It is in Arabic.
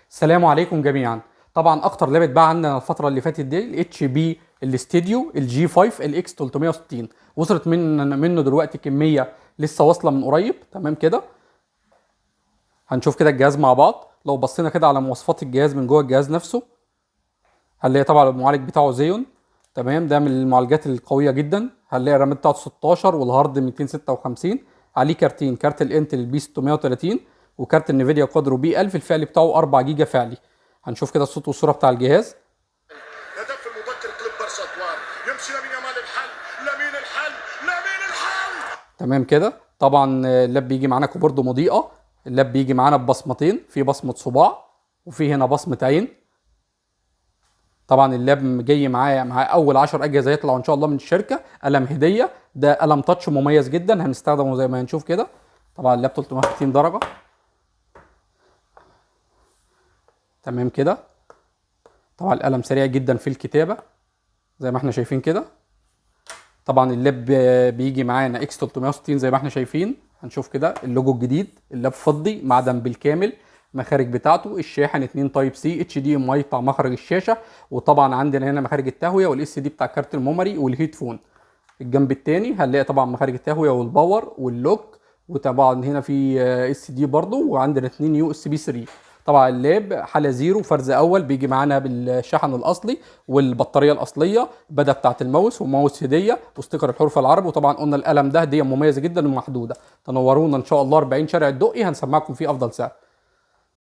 السلام عليكم جميعا. طبعا اكتر لاب اتباع عندنا الفتره اللي فاتت دي الاتش بي الاستديو الجي 5 الاكس 360. وصلت منه دلوقتي كميه لسه واصله من قريب. تمام كده. هنشوف كده الجهاز مع بعض. لو بصينا كده على مواصفات الجهاز من جوه الجهاز نفسه، هنلاقي طبعا المعالج بتاعه زيون. تمام، ده من المعالجات القويه جدا. هنلاقي الرامات بتاعته 16 والهارد 256. عليه كارتين، كارت الانتل البي 630 وكارت النفيديا قدره بي 1000. الفعلي بتاعه 4 جيجا فعلي. هنشوف كده الصوت والصوره بتاع الجهاز. هدف المبكر كليبر سطوان يمشي لمين يامال الحل لمين الحل لمين الحل. تمام كده. طبعا اللاب بيجي معانا كيبورد مضيئه. اللاب بيجي معانا ببصمتين، في بصمه صباع وفي هنا بصمه عين. طبعا اللاب جاي مع اول 10 اجهزه يطلعوا ان شاء الله من الشركه قلم هديه. ده قلم تاتش مميز جدا هنستخدمه زي ما هنشوف كده. طبعا اللاب 360 درجه. تمام كده. طبعا القلم سريع جدا في الكتابه زي ما احنا شايفين كده. طبعا اللاب بيجي معانا اكس 360 زي ما احنا شايفين. هنشوف كده اللوجو الجديد. اللاب فضي معدن بالكامل. مخارج بتاعته الشاحن 2 تايب سي اتش دي ام اي بتاع مخرج الشاشه. وطبعا عندنا هنا مخارج التهويه والاس دي بتاع كارت الميموري والهيدفون. الجنب التاني هنلاقي طبعا مخارج التهويه والباور واللوك. وطبعا هنا في اس دي برضو، وعندنا 2 يو اس بي 3. طبعا اللاب حاله زيرو فرز اول، بيجي معانا بالشحن الاصلي والبطاريه الاصليه، البدا بتاعت الماوس وماوس هديه وستيكر الحروف العربي. وطبعا قلنا القلم ده هديه مميزه جدا ومحدوده. تنورونا ان شاء الله 40 شارع الدقي، هنسمعكم فيه افضل سعر.